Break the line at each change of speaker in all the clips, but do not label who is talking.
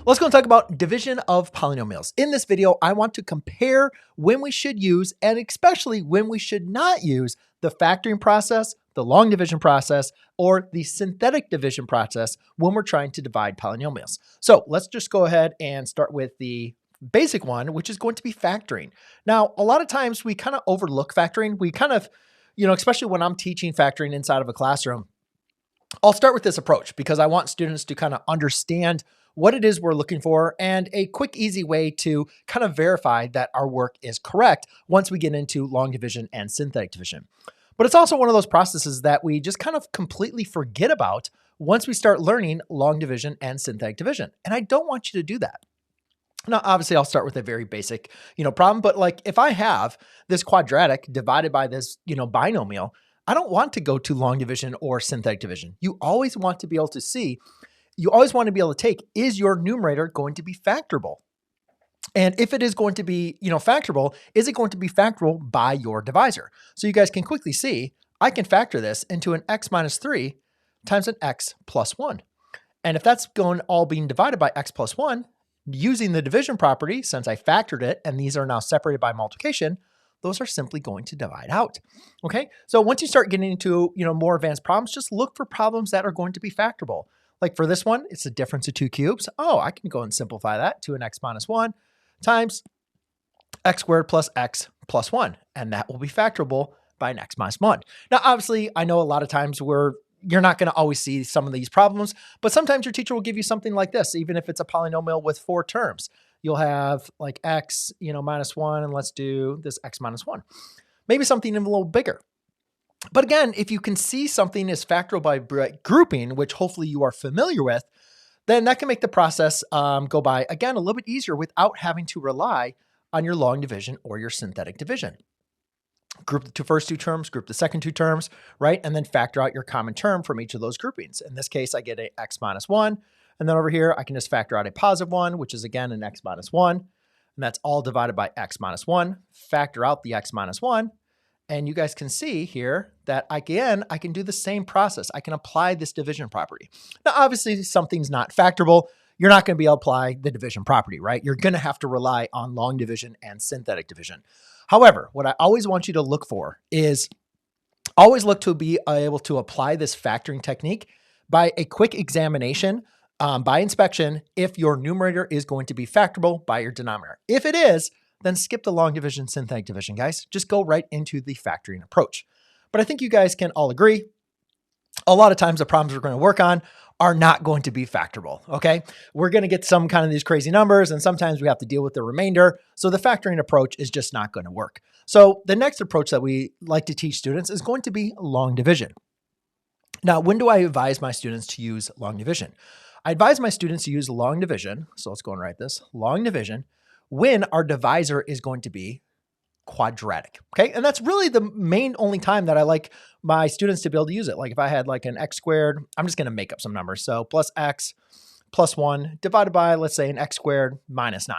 Let's go and talk about division of polynomials. In this video, I want to compare when we should use and especially when we should not use the factoring process, the long division process, or the synthetic division process when we're trying to divide polynomials. So let's just go ahead and start with the basic one, which is going to be factoring. Now, a lot of times we kind of overlook factoring. We kind of, especially when I'm teaching factoring inside of a classroom, I'll start with this approach because I want students to kind of understand what it is we're looking for and a quick, easy way to kind of verify that our work is correct once we get into long division and synthetic division. But it's also one of those processes that we just kind of completely forget about once we start learning long division and synthetic division. And I don't want you to do that. Now, obviously, I'll start with a very basic, problem. But like if I have this quadratic divided by this, binomial, I don't want to go to long division or synthetic division. You always want to be able to see, you always want to be able to take, is your numerator going to be factorable? And if it is going to be, factorable, is it going to be factorable by your divisor? So you guys can quickly see, I can factor this into an x minus 3 times an x plus 1. And if that's going all being divided by x plus 1, using the division property, since I factored it and these are now separated by multiplication, those are simply going to divide out. Okay, so once you start getting into more advanced problems, just look for problems that are going to be factorable. Like for this one, it's the difference of two cubes. Oh, I can go and simplify that to an x minus 1 times x squared plus x plus 1, and that will be factorable by an x minus 1. Now, obviously, I know a lot of times you're not going to always see some of these problems, but sometimes your teacher will give you something like this, even if it's a polynomial with 4 terms. You'll have like x, minus 1, and let's do this x minus 1. Maybe something even a little bigger. But again, if you can see something is factorable by grouping, which hopefully you are familiar with, then that can make the process go by, again, a little bit easier without having to rely on your long division or your synthetic division. Group the first two terms, group the second two terms, right? And then factor out your common term from each of those groupings. In this case, I get a x minus 1. And then over here, I can just factor out a positive 1, which is again an x minus 1. And that's all divided by x minus 1. Factor out the x minus 1. And you guys can see here that I can do the same process. I can apply this division property. Now, obviously, something's not factorable. You're not going to be able to apply the division property, right? You're going to have to rely on long division and synthetic division. However, what I always want you to look for is always look to be able to apply this factoring technique by a quick examination, by inspection, if your numerator is going to be factorable by your denominator. If it is, then skip the long division, synthetic division, guys. Just go right into the factoring approach. But I think you guys can all agree, a lot of times the problems we're going to work on are not going to be factorable, okay? We're going to get some kind of these crazy numbers, and sometimes we have to deal with the remainder. So the factoring approach is just not going to work. So the next approach that we like to teach students is going to be long division. Now, when do I advise my students to use long division? I advise my students to use long division. So let's go and write this, long division, when our divisor is going to be quadratic, okay? And that's really the main only time that I like my students to be able to use it. Like if I had like an x squared, I'm just going to make up some numbers. So plus x plus 1 divided by, let's say, an x squared minus 9.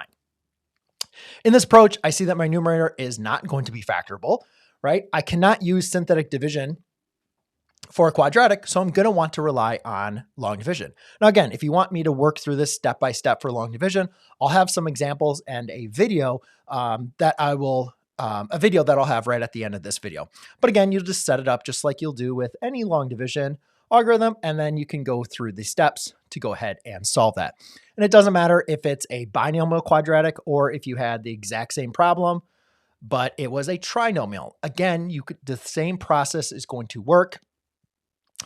In this approach, I see that my numerator is not going to be factorable, right? I cannot use synthetic division for a quadratic, so I'm going to want to rely on long division. Now, again, if you want me to work through this step by step for long division, I'll have some examples and a video that I'll have right at the end of this video. But again, you'll just set it up just like you'll do with any long division algorithm, and then you can go through the steps to go ahead and solve that. And it doesn't matter if it's a binomial quadratic or if you had the exact same problem, but it was a trinomial. Again, the same process is going to work.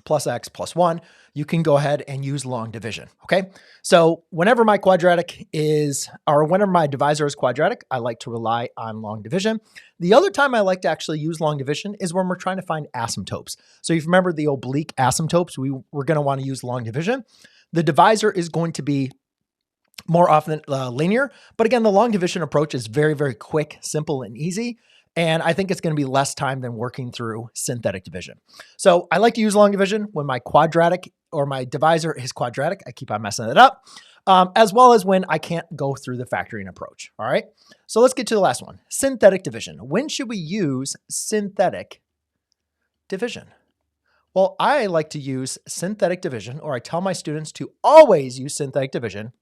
Plus x plus 1, you can go ahead and use long division, okay? So whenever my quadratic is, or whenever my divisor is quadratic, I like to rely on long division. The other time I like to actually use long division is when we're trying to find asymptotes. So if you remember the oblique asymptotes, we're going to want to use long division. The divisor is going to be more often linear, but again, the long division approach is very, very quick, simple, and easy. And I think it's going to be less time than working through synthetic division. So I like to use long division when my quadratic or my divisor is quadratic. I keep on messing it up, as well as when I can't go through the factoring approach. All right. So let's get to the last one, synthetic division. When should we use synthetic division? Well, I like to use synthetic division, or I tell my students to always use synthetic division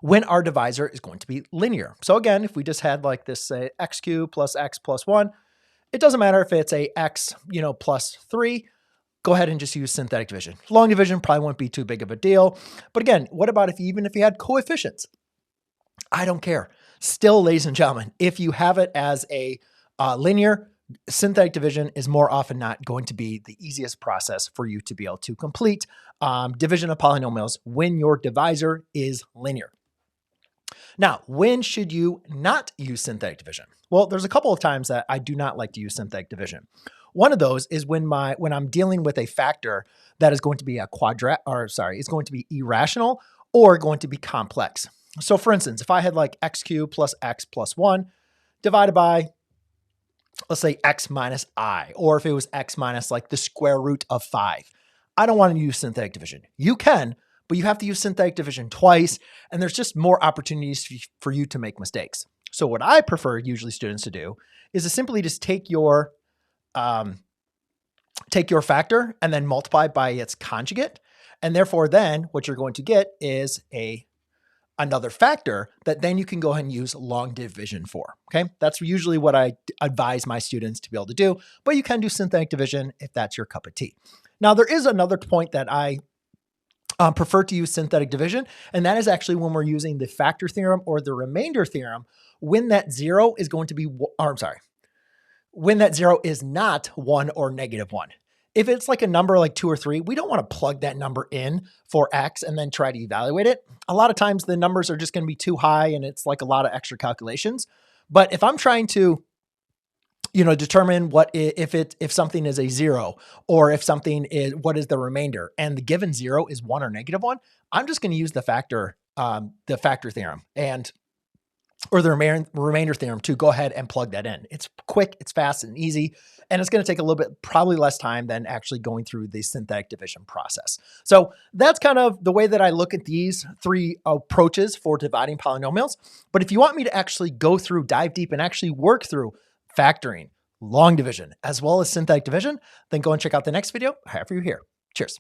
when our divisor is going to be linear. So again, if we just had like this, say x cubed plus x plus 1, it doesn't matter if it's a x, plus 3. Go ahead and just use synthetic division. Long division probably won't be too big of a deal. But again, what about even if you had coefficients? I don't care. Still, ladies and gentlemen, if you have it as a linear, synthetic division is more often not going to be the easiest process for you to be able to complete division of polynomials when your divisor is linear. Now, when should you not use synthetic division? Well, there's a couple of times that I do not like to use synthetic division. One of those is when I'm dealing with a factor that is going to be is going to be irrational or going to be complex. So for instance, if I had like x cubed plus x plus 1 divided by, let's say x minus I, or if it was x minus like the square root of 5, I don't want to use synthetic division. You can, but you have to use synthetic division twice, and there's just more opportunities for you to make mistakes. So what I prefer usually students to do is to simply just take your factor and then multiply by its conjugate. And therefore then what you're going to get is another factor that then you can go ahead and use long division for, okay? That's usually what I advise my students to be able to do, but you can do synthetic division if that's your cup of tea. Now there is another point that I prefer to use synthetic division, and that is actually when we're using the factor theorem or the remainder theorem when that zero is going to be, when that zero is not 1 or -1. If it's like a number like 2 or 3, we don't want to plug that number in for x and then try to evaluate it. A lot of times the numbers are just going to be too high and it's like a lot of extra calculations. But if I'm trying to, determine if something is a 0 or if something is, what is the remainder, and the given 0 is 1 or -1, I'm just going to use the factor theorem or the remainder theorem to go ahead and plug that in. It's quick, it's fast and easy, and it's going to take a little bit, probably less time than actually going through the synthetic division process. So that's kind of the way that I look at these 3 approaches for dividing polynomials. But if you want me to actually go through, dive deep, and actually work through factoring, long division, as well as synthetic division, then go and check out the next video. I have for you here. Cheers.